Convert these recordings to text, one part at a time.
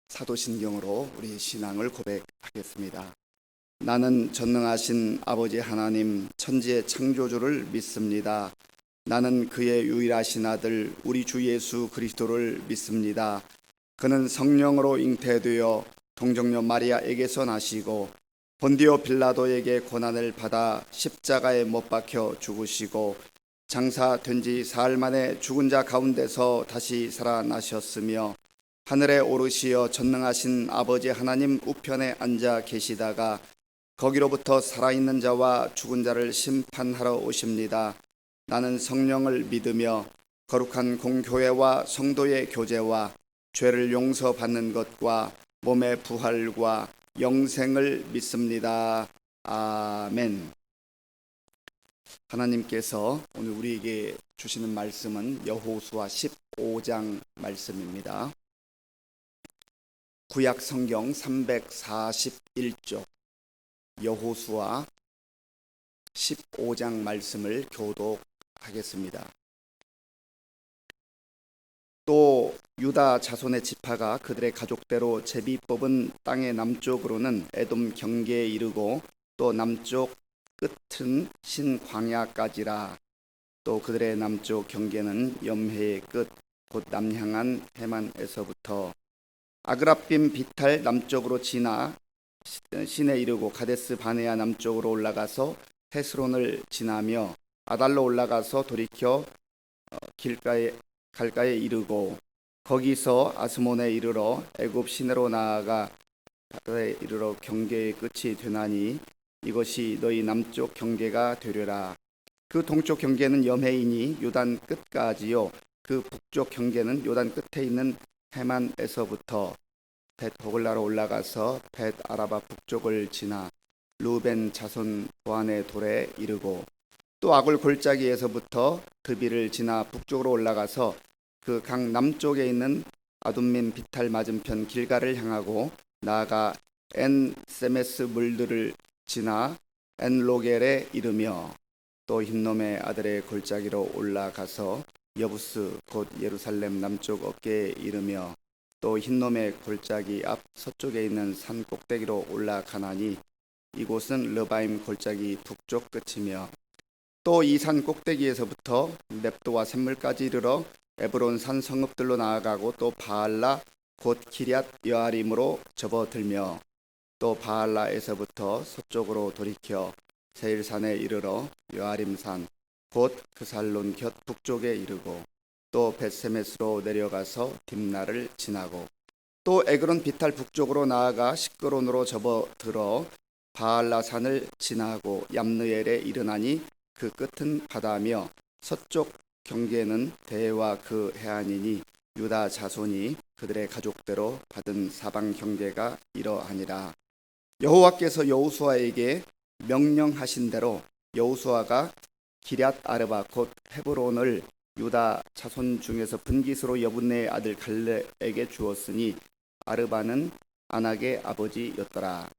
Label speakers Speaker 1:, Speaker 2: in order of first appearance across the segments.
Speaker 1: 사도신경으로 우리 신앙을 고백하겠습니다. 나는 전능하신 아버지 하나님 천지의 창조주를 믿습니다. 나는 그의 유일하신 아들 우리 주 예수 그리스도를 믿습니다. 그는 성령으로 잉태되어 동정녀 마리아에게서 나시고 본디오 빌라도에게 고난을 받아 십자가에 못 박혀 죽으시고 장사된 지 사흘 만에 죽은 자 가운데서 다시 살아나셨으며 하늘에 오르시어 전능하신 아버지 하나님 우편에 앉아 계시다가 거기로부터 살아있는 자와 죽은 자를 심판하러 오십니다. 나는 성령을 믿으며 거룩한 공교회와 성도의 교제와 죄를 용서받는 것과 몸의 부활과 영생을 믿습니다. 아멘. 하나님께서 오늘 우리에게 주시는 말씀은 여호수아 15장 말씀입니다. 구약 성경 341쪽 여호수아 15장 말씀을 교독하겠습니다. 또 유다 자손의 지파가 그들의 가족대로 제비 뽑은 땅의 남쪽으로는 에돔 경계에 이르고 또 남쪽 끝은 신광야까지라. 또 그들의 남쪽 경계는 염해의 끝 곧 남향한 해만에서부터 아그라빔 비탈 남쪽으로 지나 신에 이르고 가데스 바네아 남쪽으로 올라가서 헤스론을 지나며 아달로 올라가서 돌이켜 갈가에 이르고 거기서 아스몬에 이르러 애굽 시내로 나아가 바다에 이르러 경계의 끝이 되나니 이것이 너희 남쪽 경계가 되려라. 그 동쪽 경계는 염해이니 요단 끝까지요. 그 북쪽 경계는 요단 끝에 있는 해만에서부터 벳 호글라로 올라가서 벳 아라바 북쪽을 지나 루벤 자손 보안의 돌에 이르고 또 아굴 골짜기에서부터 드비를 지나 북쪽으로 올라가서 그 강 남쪽에 있는 아둠민 비탈 맞은편 길가를 향하고 나아가 엔 세메스 물들을 지나 엔 로겔에 이르며 또 흰놈의 아들의 골짜기로 올라가서 여부스 곧 예루살렘 남쪽 어깨에 이르며 또 흰놈의 골짜기 앞 서쪽에 있는 산 꼭대기로 올라가나니 이곳은 르바임 골짜기 북쪽 끝이며 또 이 산 꼭대기에서부터 넵도와 샘물까지 이르러 에브론 산 성읍들로 나아가고 또 바알라 곧 기럇 여아림으로 접어들며 또 바알라에서부터 서쪽으로 돌이켜 세일산에 이르러 여아림산 곧 그살론 곁 북쪽에 이르고 또 벳세메스로 내려가서 딥나를 지나고 또 에그론 비탈 북쪽으로 나아가 시끄론으로 접어들어 바알라 산을 지나고 얌느엘에 이르나니 그 끝은 바다며 서쪽 경계는 대해와 그 해안이니 유다 자손이 그들의 가족대로 받은 사방 경계가 이러하니라. 여호와께서 여호수아에게 명령하신 대로 여호수아가 기럇 아르바 곧 헤브론을 유다 자손 중에서 분깃으로 여분네의 아들 갈렙에게 주었으니 아르바는 아낙의 아버지였더라.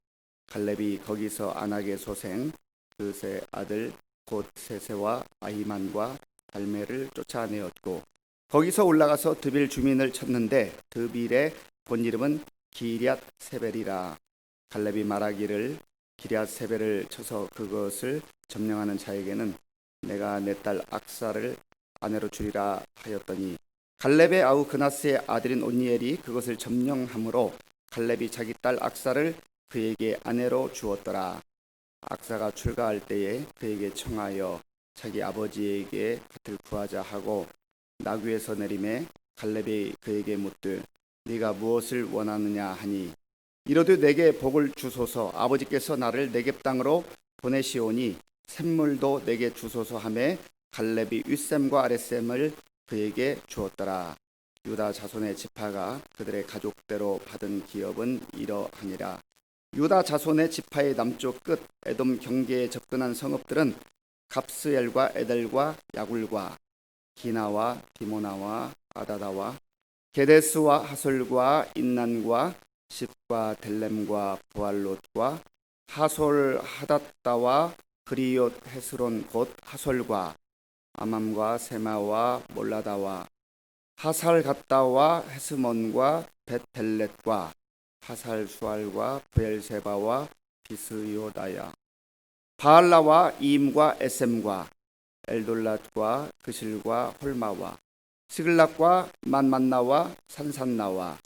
Speaker 1: 갈렙이 거기서 아낙의 소생 그세 아들 곧 세세와 아히만과 달메를 쫓아내었고 거기서 올라가서 드빌 주민을 쳤는데 드빌의 본 이름은 기럇 세벨이라. 갈렙이 말하기를 기럇 세벨을 쳐서 그것을 점령하는 자에게는 내가 내 딸 악사를 아내로 주리라 하였더니 갈렙의 아우 그나스의 아들인 온니엘이 그것을 점령함으로 갈렙이 자기 딸 악사를 그에게 아내로 주었더라. 악사가 출가할 때에 그에게 청하여 자기 아버지에게 밭을 구하자 하고 나귀에서 내림에 갈렙이 그에게 묻되 네가 무엇을 원하느냐 하니 이르되 내게 복을 주소서. 아버지께서 나를 네겝 땅으로 보내시오니 샘물도 내게 주소서 하매 갈렙이 윗샘과 아랫샘을 그에게 주었더라. 유다 자손의 지파가 그들의 가족대로 받은 기업은 이러하니라. 유다 자손의 지파의 남쪽 끝 에돔 경계에 접근한 성읍들은 갑스엘과 에델과 야굴과 기나와 디모나와 아다다와 게데스와 하솔과 인난과 십과 델렘과 부알롯과 하솔 하닷다와 그리옷 헤스론 곧 하솔과 아맘과 세마와 몰라다와 하살 갓다와 헤스몬과 벳벨렛과 하살수알과 브엘세바와 비스요다야, 바알라와 이임과 에셈과 엘돌랏과 그실과 홀마와 시글락과 만만나와 산산나와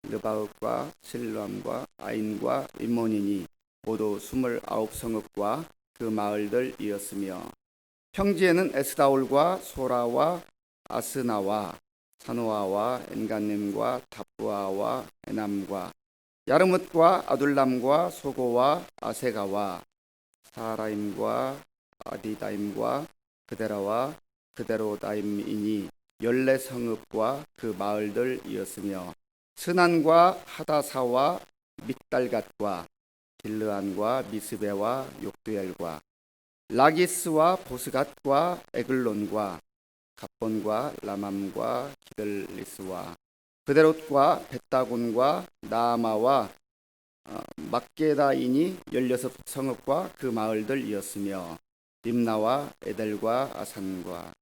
Speaker 1: 르바흑과 실람과 아인과 림몬이니 모두 29성읍과 그 마을들이었으며, 평지에는 에스다올과 소라와 아스나와 사노아와 엔간님과 답부아와 에남과 야르뭇과 아둘람과 소고와 아세가와 사라임과 아디다임과 그데라와 그데로다임이니 14성읍과 그 마을들이었으며, 스난과 하다사와 믹달갓과 길르안과 미스베와 욕두엘과 라기스와 보스갓과 에글론과 갑본과 라맘과 기들리스와 그데롯과 벳다곤과 나아마와 막게다인이 16성읍과 그 마을들이었으며, 림나와 에델과 아산과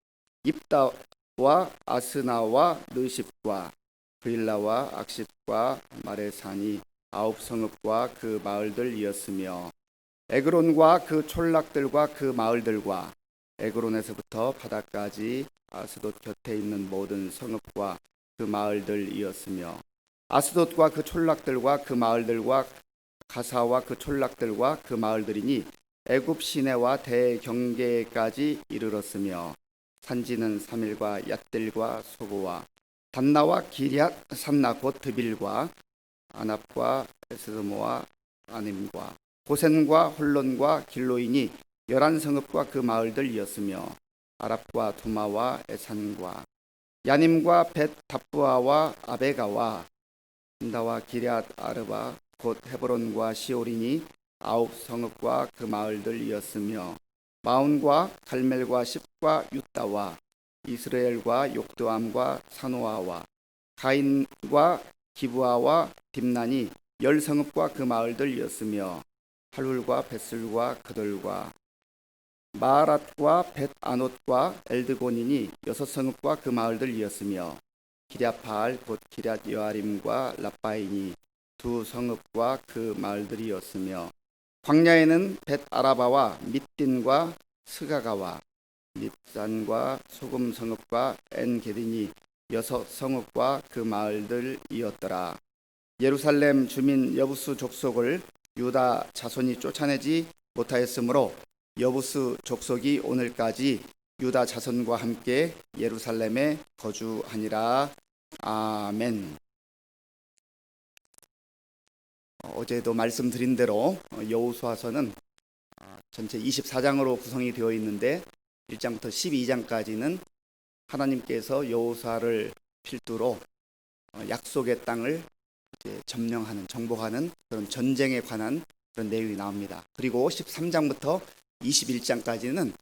Speaker 1: 입다와 아스나와 느십과 브일라와 악십과 마레산이 9성읍과 그 마을들이었으며, 에그론과 그 촌락들과 그 마을들과 에그론에서부터 바다까지 아스돗 곁에 있는 모든 성읍과 그 마을들이었으며, 아스돗과 그 촌락들과 그 마을들과 가사와 그 촌락들과 그 마을들이니 애굽 시내와 대경계까지 이르렀으며, 산지는 사밀과 얏들과 소고와 단나와 기럇 산나 곧 드빌과 아납과 에스드모와 아님과 고센과 홀론과 길로인이 11성읍과 그 마을들이었으며, 아랍과 두마와 에산과 야님과 벳 답부아와 아베가와 인다와 기럇 아르바 곧 헤브론과 시오린이 9성읍과 그 마을들이었으며, 마온과 갈멜과 십과 유다와 이스라엘과 욕드암과 사노아와 가인과 기브아와 딥난이 10성읍과 그 마을들이었으며, 할훌과 벳슬과 그돌과 마아랏과 벳아논과 엘드곤이니 6성읍과 그 마을들이었으며, 기랴바알 곧 기랴 여아림과 라바인이 2성읍과 그 마을들이었으며, 광야에는 벳아라바와 밑딘과 스가가와 밉산과 소금성읍과 엔게딘이 6성읍과 그 마을들이었더라. 예루살렘 주민 여부스 족속을 유다 자손이 쫓아내지 못하였으므로 여부스 족속이 오늘까지 유다 자손과 함께 예루살렘에 거주하니라. 아멘. 어제도 말씀드린 대로 여호수아서는 전체 24장으로 구성이 되어 있는데 1장부터 12장까지는 하나님께서 여호수아를 필두로 약속의 땅을 점령하는, 정복하는 그런 전쟁에 관한 그런 내용이 나옵니다. 그리고 13장부터 21장까지는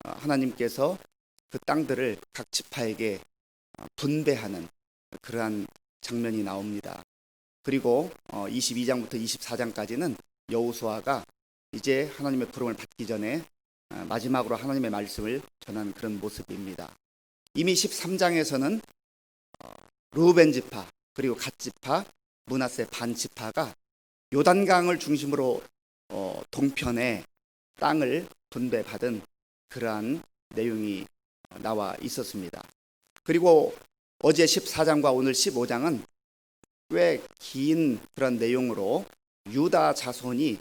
Speaker 1: 하나님께서 그 땅들을 각 지파에게 분배하는 그러한 장면이 나옵니다. 그리고 22장부터 24장까지는 여호수아가 이제 하나님의 부름을 받기 전에 마지막으로 하나님의 말씀을 전하는 그런 모습입니다. 이미 13장에서는 르우벤 지파 그리고 갓 지파, 므낫세 반 지파가 요단강을 중심으로 동편에 땅을 분배받은 그러한 내용이 나와 있었습니다. 그리고 어제 14장과 오늘 15장은 꽤 긴 그런 내용으로 유다 자손이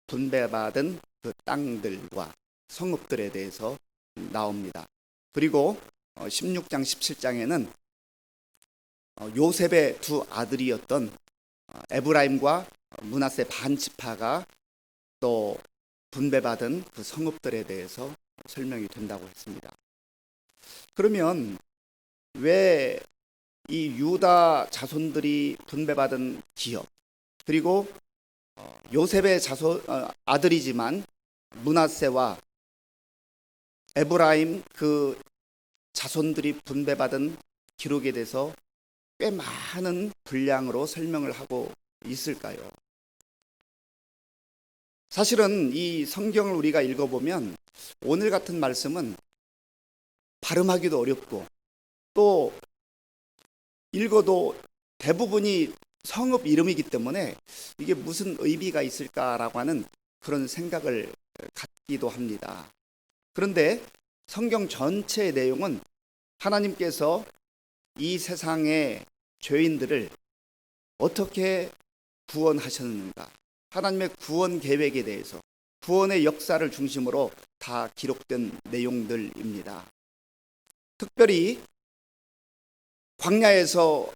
Speaker 1: 분배받은 그 땅들과 성읍들에 대해서 나옵니다. 그리고 16장, 17장에는 요셉의 두 아들이었던 에브라임과 므낫세 반 지파가 또 분배받은 그 성읍들에 대해서 설명이 된다고 했습니다. 그러면 왜 이 유다 자손들이 분배받은 지역, 그리고 요셉의 아들이지만 므낫세와 에브라임 그 자손들이 분배받은 기록에 대해서 꽤 많은 분량으로 설명을 하고 있을까요? 사실은 이 성경을 우리가 읽어보면 오늘 같은 말씀은 발음하기도 어렵고 또 읽어도 대부분이 성읍 이름이기 때문에 이게 무슨 의미가 있을까라고 하는 그런 생각을 갖기도 합니다. 그런데 성경 전체의 내용은 하나님께서 이 세상의 죄인들을 어떻게 구원하셨는가, 하나님의 구원 계획에 대해서, 구원의 역사를 중심으로 다 기록된 내용들입니다. 특별히 광야에서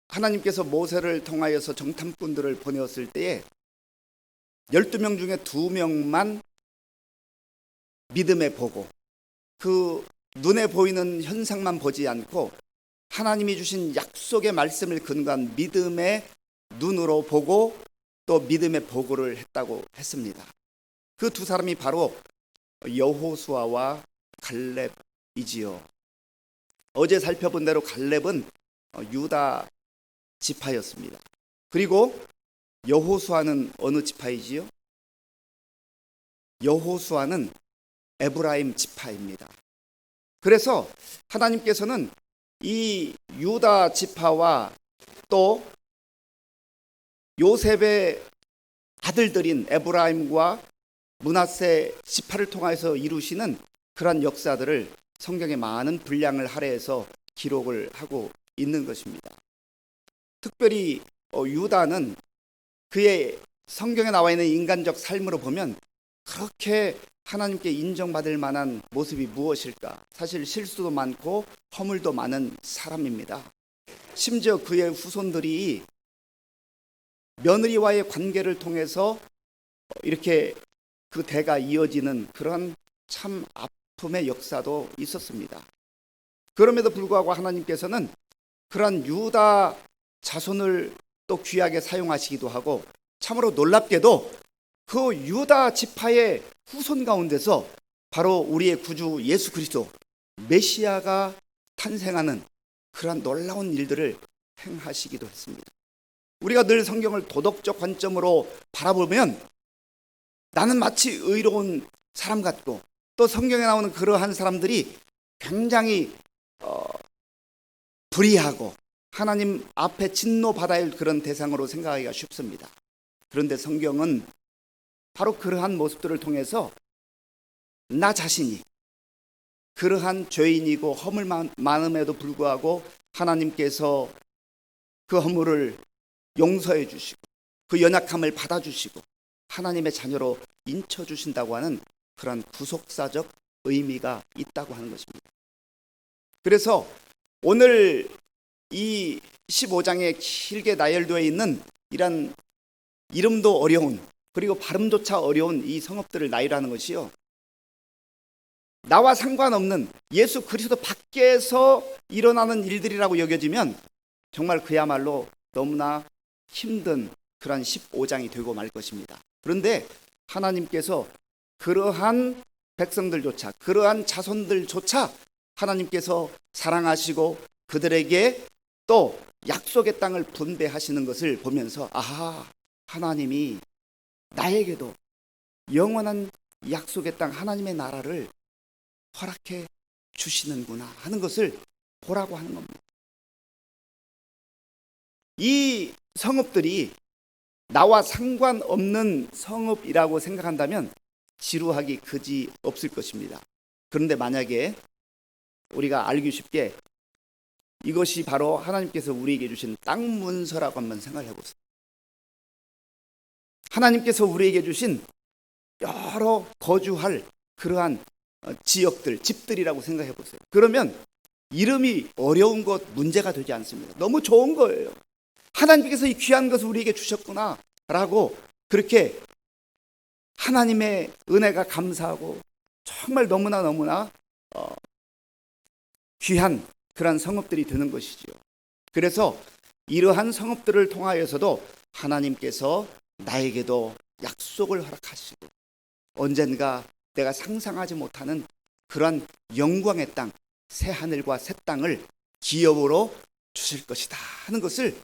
Speaker 1: 하나님께서 모세를 통하여서 정탐꾼들을 보내었을 때에 12명 중에 2명만 믿음의 보고, 그 눈에 보이는 현상만 보지 않고 하나님이 주신 약속의 말씀을 근거한 믿음의 눈으로 보고 또 믿음의 보고를 했다고 했습니다. 그 2사람이 바로 여호수아와 갈렙이지요. 어제 살펴본 대로 갈렙은 유다 지파였습니다. 그리고 여호수아는 어느 지파이지요? 여호수아는 에브라임 지파입니다. 그래서 하나님께서는 이 유다 지파와 또 요셉의 아들들인 에브라임과 므낫세 지파를 통해서 이루시는 그러한 역사들을 성경에 많은 분량을 할애해서 기록을 하고 있는 것입니다. 특별히 유다는 그의 성경에 나와 있는 인간적 삶으로 보면 그렇게 하나님께 인정받을 만한 모습이 무엇일까? 사실 실수도 많고 허물도 많은 사람입니다. 심지어 그의 후손들이 며느리와의 관계를 통해서 이렇게 그 대가 이어지는 그런 참 아픔의 역사도 있었습니다. 그럼에도 불구하고 하나님께서는 그러한 유다 자손을 또 귀하게 사용하시기도 하고, 참으로 놀랍게도 그 유다 지파의 후손 가운데서 바로 우리의 구주 예수 그리스도 메시아가 탄생하는 그러한 놀라운 일들을 행하시기도 했습니다. 우리가 늘 성경을 도덕적 관점으로 바라보면 나는 마치 의로운 사람 같고, 또 성경에 나오는 그러한 사람들이 굉장히 불의하고 하나님 앞에 진노받아야 할 그런 대상으로 생각하기가 쉽습니다. 그런데 성경은 바로 그러한 모습들을 통해서 나 자신이 그러한 죄인이고 허물 많음에도 불구하고 하나님께서 그 허물을 용서해 주시고 그 연약함을 받아주시고 하나님의 자녀로 인쳐주신다고 하는 그런 구속사적 의미가 있다고 하는 것입니다. 그래서 오늘 이 15장에 길게 나열되어 있는 이런 이름도 어려운, 그리고 발음조차 어려운 이 성읍들을 나열하는 것이요, 나와 상관없는 예수 그리스도 밖에서 일어나는 일들이라고 여겨지면 정말 그야말로 너무나 힘든 그런 15장이 되고 말 것입니다. 그런데 하나님께서 그러한 백성들조차, 그러한 자손들조차 하나님께서 사랑하시고 그들에게 또 약속의 땅을 분배하시는 것을 보면서 아하, 하나님이 나에게도 영원한 약속의 땅, 하나님의 나라를 허락해 주시는구나 하는 것을 보라고 하는 겁니다. 이 성읍들이 나와 상관없는 성읍이라고 생각한다면 지루하기 그지 없을 것입니다. 그런데 만약에 우리가 알기 쉽게 이것이 바로 하나님께서 우리에게 주신 땅 문서라고 한번 생각해 보세요. 하나님께서 우리에게 주신 여러 거주할 그러한 지역들, 집들이라고 생각해 보세요. 그러면 이름이 어려운 것 문제가 되지 않습니다. 너무 좋은 거예요. 하나님께서 이 귀한 것을 우리에게 주셨구나 라고 그렇게 하나님의 은혜가 감사하고 정말 너무나 귀한 그런 성읍들이 되는 것이지요. 그래서 이러한 성읍들을 통하여서도 하나님께서 나에게도 약속을 허락하시고 언젠가 내가 상상하지 못하는 그런 영광의 땅, 새 하늘과 새 땅을 기업으로 주실 것이다 하는 것을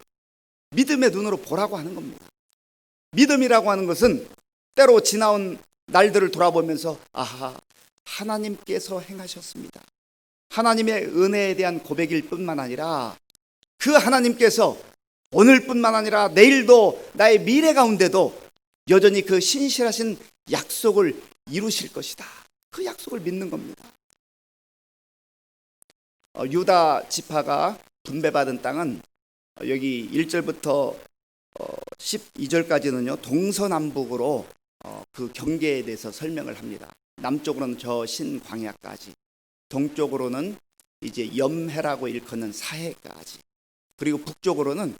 Speaker 1: 믿음의 눈으로 보라고 하는 겁니다. 믿음이라고 하는 것은 때로 지나온 날들을 돌아보면서 아하, 하나님께서 행하셨습니다. 하나님의 은혜에 대한 고백일 뿐만 아니라 그 하나님께서 오늘뿐만 아니라 내일도 나의 미래 가운데도 여전히 그 신실하신 약속을 이루실 것이다. 그 약속을 믿는 겁니다. 유다 지파가 분배받은 땅은 여기 1절부터 12절까지는요 동서남북으로 그 경계에 대해서 설명을 합니다. 남쪽으로는 저 신광야까지, 동쪽으로는 이제 염해라고 일컫는 사해까지, 그리고 북쪽으로는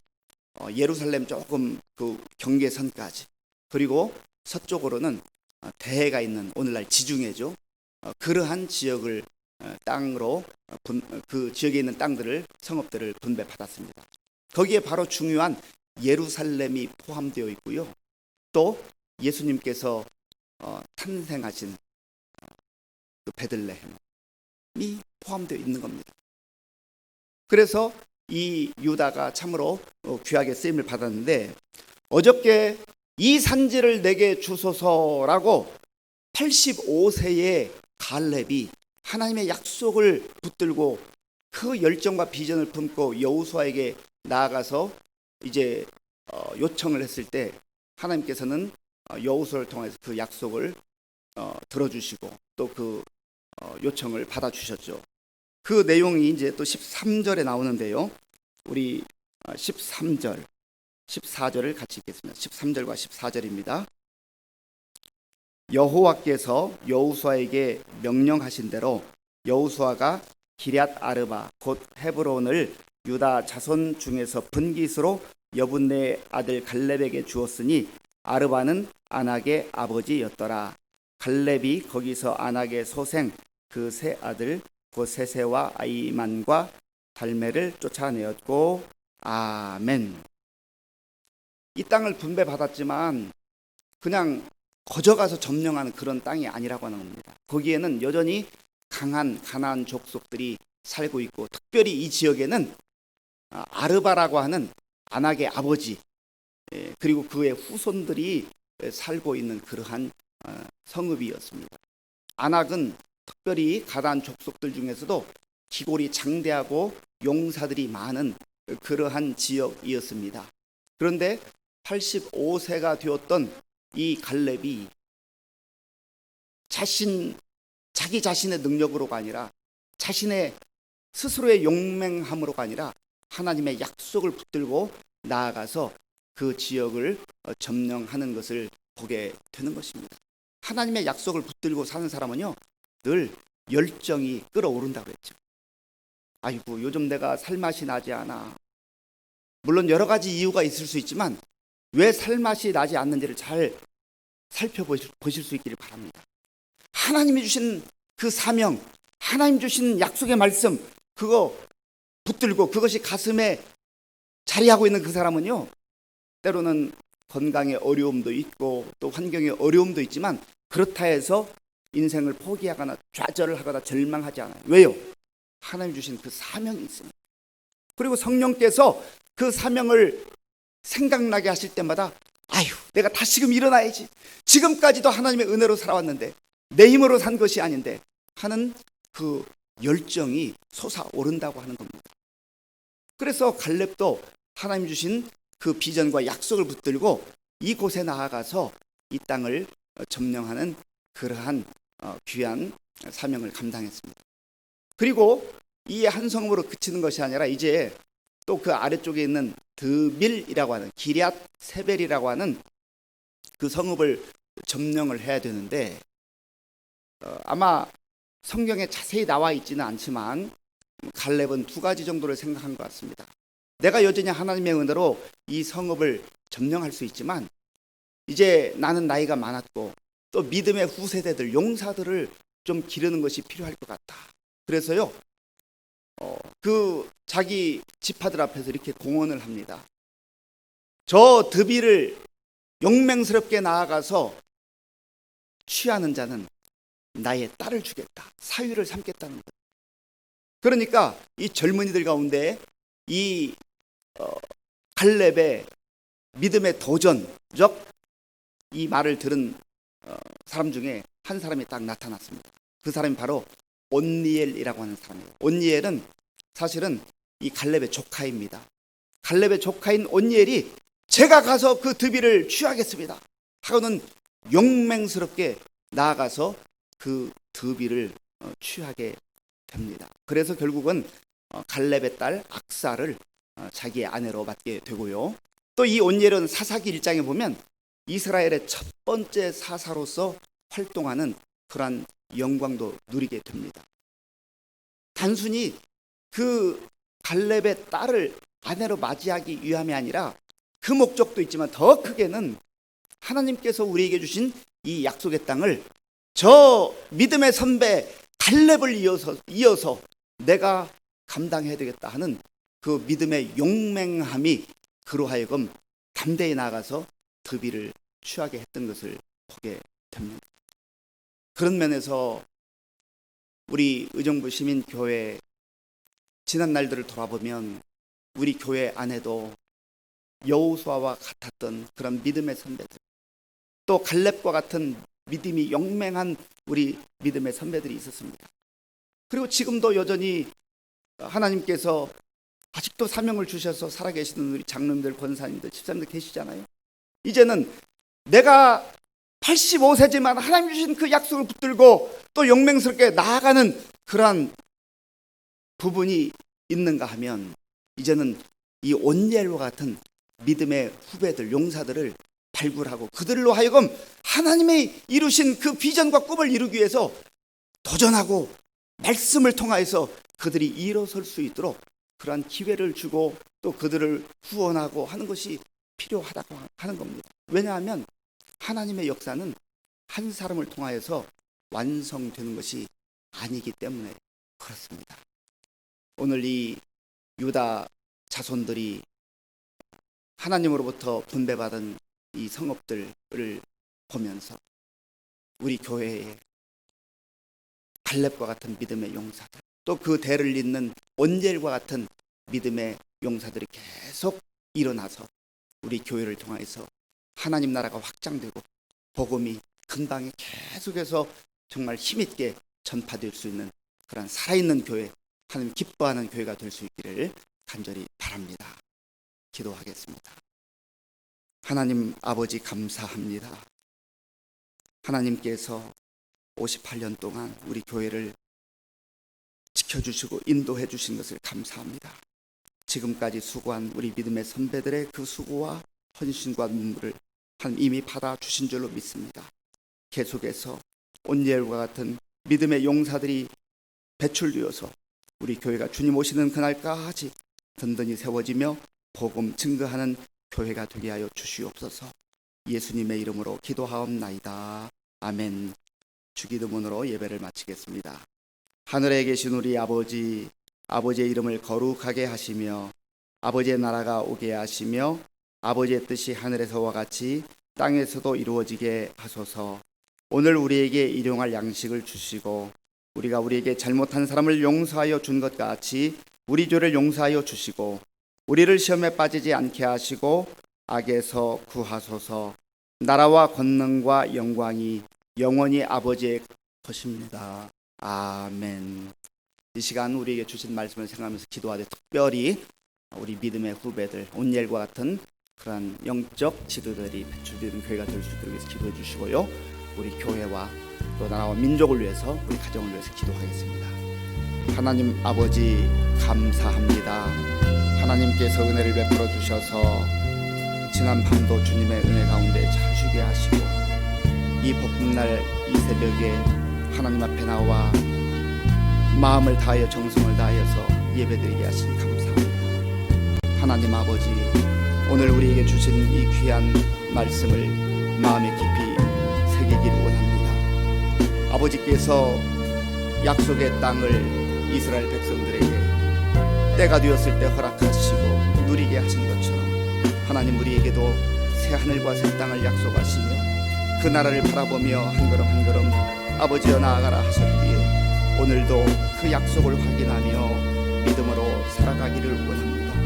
Speaker 1: 예루살렘 조금 그 경계선까지, 그리고 서쪽으로는 대해가 있는 오늘날 지중해죠. 그러한 지역을 땅으로 그 지역에 있는 땅들을, 성읍들을 분배받았습니다. 거기에 바로 중요한 예루살렘이 포함되어 있고요. 또 예수님께서 탄생하신 그 베들레헴이 포함되어 있는 겁니다. 그래서 이 유다가 참으로 귀하게 쓰임을 받았는데, 어저께 이 산지를 내게 주소서라고 85세의 갈렙이 하나님의 약속을 붙들고 그 열정과 비전을 품고 여호수아에게 나아가서 이제 요청을 했을 때, 하나님께서는 여호수아를 통해서 그 약속을 들어주시고 또 그 요청을 받아주셨죠. 그 내용이 이제 또 13절에 나오는데요. 우리 13절, 14절을 같이 읽겠습니다. 13절과 14절입니다. 여호와께서 여호수아에게 명령하신 대로 여호수아가 기럇 아르바 곧 헤브론을 유다 자손 중에서 분깃으로 여분네의 아들 갈렙에게 주었으니 아르바는 아낙의 아버지였더라. 갈렙이 거기서 아낙의 소생 그 세 아들 곧 세세와 아이만과 달메를 쫓아내었고. 아멘. 이 땅을 분배받았지만 그냥 거저가서 점령하는 그런 땅이 아니라고 하는 겁니다. 거기에는 여전히 강한 가나안 족속들이 살고 있고, 특별히 이 지역에는 아르바라고 하는 아낙의 아버지, 그리고 그의 후손들이 살고 있는 그러한 성읍이었습니다. 아낙은 특별히 가나안 족속들 중에서도 기골이 장대하고 용사들이 많은 그러한 지역이었습니다. 그런데 85세가 되었던 이 갈렙이 자기 자신의 능력으로가 아니라 자신의 스스로의 용맹함으로가 아니라 하나님의 약속을 붙들고 나아가서 그 지역을 점령하는 것을 보게 되는 것입니다. 하나님의 약속을 붙들고 사는 사람은요 늘 열정이 끓어오른다고 했죠. 아이고, 요즘 내가 살맛이 나지 않아. 물론 여러 가지 이유가 있을 수 있지만 왜 살맛이 나지 않는지를 잘 살펴보실 수 있기를 바랍니다. 하나님이 주신 그 사명, 하나님 주신 약속의 말씀, 그거 붙들고 그것이 가슴에 자리하고 있는 그 사람은요 때로는 건강에 어려움도 있고 또 환경에 어려움도 있지만 그렇다 해서 인생을 포기하거나 좌절을 하거나 절망하지 않아요. 왜요? 하나님 주신 그 사명이 있습니다. 그리고 성령께서 그 사명을 생각나게 하실 때마다 아유, 내가 다시금 일어나야지. 지금까지도 하나님의 은혜로 살아왔는데 내 힘으로 산 것이 아닌데 하는 그 열정이 솟아오른다고 하는 겁니다. 그래서 갈렙도 하나님 주신 그 비전과 약속을 붙들고 이곳에 나아가서 이 땅을 점령하는 그러한 귀한 사명을 감당했습니다. 그리고 이 한 성읍으로 그치는 것이 아니라 이제 또 그 아래쪽에 있는 드빌이라고 하는 기럇 세벨이라고 하는 그 성읍을 점령을 해야 되는데 아마 성경에 자세히 나와 있지는 않지만 갈렙은 두 가지 정도를 생각한 것 같습니다. 내가 여전히 하나님의 은혜로 이 성읍을 점령할 수 있지만 이제 나는 나이가 많았고 또 믿음의 후세대들, 용사들을 좀 기르는 것이 필요할 것 같다. 그래서요 그 자기 지파들 앞에서 이렇게 공언을 합니다. 저 드비를 용맹스럽게 나아가서 취하는 자는 나의 딸을 주겠다. 사위를 삼겠다는 것. 그러니까 이 젊은이들 가운데 이 갈렙의 믿음의 도전적 이 말을 들은 사람 중에 한 사람이 딱 나타났습니다. 그 사람이 바로 온니엘이라고 하는 사람이에요. 온니엘은 사실은 이 갈렙의 조카입니다. 갈렙의 조카인 온니엘이 제가 가서 그 드비를 취하겠습니다 하고는 용맹스럽게 나아가서 그 드비를 취하게 됩니다. 그래서 결국은 갈렙의 딸 악사를 자기의 아내로 맡게 되고요. 또 이 온니엘은 사사기 1장에 보면 이스라엘의 첫 번째 사사로서 활동하는 그러한 영광도 누리게 됩니다. 단순히 그 갈렙의 딸을 아내로 맞이하기 위함이 아니라 그 목적도 있지만 더 크게는 하나님께서 우리에게 주신 이 약속의 땅을 저 믿음의 선배 갈렙을 이어서 내가 감당해야 되겠다 하는 그 믿음의 용맹함이 그로 하여금 담대히 나가서 드비를 취하게 했던 것을 보게 됩니다. 그런 면에서 우리 의정부 시민교회 지난 날들을 돌아보면 우리 교회 안에도 여호수아와 같았던 그런 믿음의 선배들, 또 갈렙과 같은 믿음이 용맹한 우리 믿음의 선배들이 있었습니다. 그리고 지금도 여전히 하나님께서 아직도 사명을 주셔서 살아계시는 우리 장로님들, 권사님들, 집사님들 계시잖아요. 이제는 내가 85세지만 하나님 주신 그 약속을 붙들고 또 용맹스럽게 나아가는 그러한 부분이 있는가 하면 이제는 이 온니엘과 같은 믿음의 후배들, 용사들을 발굴하고 그들로 하여금 하나님의 이루신 그 비전과 꿈을 이루기 위해서 도전하고 말씀을 통하여서 그들이 일어설 수 있도록 그러한 기회를 주고 또 그들을 후원하고 하는 것이 필요하다고 하는 겁니다. 왜냐하면 하나님의 역사는 한 사람을 통하여서 완성되는 것이 아니기 때문에 그렇습니다. 오늘 이 유다 자손들이 하나님으로부터 분배받은 이 성읍들을 보면서 우리 교회에 갈렙과 같은 믿음의 용사들, 또 그 대를 잇는 온니엘과 같은 믿음의 용사들이 계속 일어나서 우리 교회를 통해서 하나님 나라가 확장되고 복음이 근방에 계속해서 정말 힘있게 전파될 수 있는 그런 살아있는 교회, 하나님 기뻐하는 교회가 될 수 있기를 간절히 바랍니다. 기도하겠습니다. 하나님 아버지 감사합니다. 하나님께서 58년 동안 우리 교회를 지켜주시고 인도해 주신 것을 감사합니다. 지금까지 수고한 우리 믿음의 선배들의 그 수고와 헌신과 눈물을 하나님 이미 받아주신 줄로 믿습니다. 계속해서 온니엘과 같은 믿음의 용사들이 배출되어서 우리 교회가 주님 오시는 그날까지 든든히 세워지며 복음 증거하는 교회가 되게 하여 주시옵소서. 예수님의 이름으로 기도하옵나이다. 아멘. 주기도문으로 예배를 마치겠습니다. 하늘에 계신 우리 아버지, 아버지의 이름을 거룩하게 하시며 아버지의 나라가 오게 하시며 아버지의 뜻이 하늘에서와 같이 땅에서도 이루어지게 하소서. 오늘 우리에게 일용할 양식을 주시고 우리가 우리에게 잘못한 사람을 용서하여 준 것 같이 우리 죄를 용서하여 주시고 우리를 시험에 빠지지 않게 하시고 악에서 구하소서. 나라와 권능과 영광이 영원히 아버지의 것입니다. 아멘. 이 시간 우리에게 주신 말씀을 생각하면서 기도하되 특별히 우리 믿음의 후배들 온니엘과 같은 그런 영적 지도들이 배출되는 교회가 될 수 있도록 위해서 기도해 주시고요. 우리 교회와 또 나라와 민족을 위해서 우리 가정을 위해서 기도하겠습니다. 하나님 아버지 감사합니다. 하나님께서 은혜를 베풀어 주셔서 지난 밤도 주님의 은혜 가운데 잘 쉬게 하시고 이 복음날 이 새벽에 하나님 앞에 나와 마음을 다하여 정성을 다하여서 예배드리게 하신 감사합니다. 하나님 아버지, 오늘 우리에게 주신 이 귀한 말씀을 마음에 깊이 새기기를 원합니다. 아버지께서 약속의 땅을 이스라엘 백성들에게 때가 되었을 때 허락하시고 누리게 하신 것처럼 하나님 우리에게도 새 하늘과 새 땅을 약속하시며 그 나라를 바라보며 한 걸음 한 걸음 아버지여 나아가라 하셨기에 오늘도 그 약속을 확인하며 믿음으로 살아가기를 원합니다.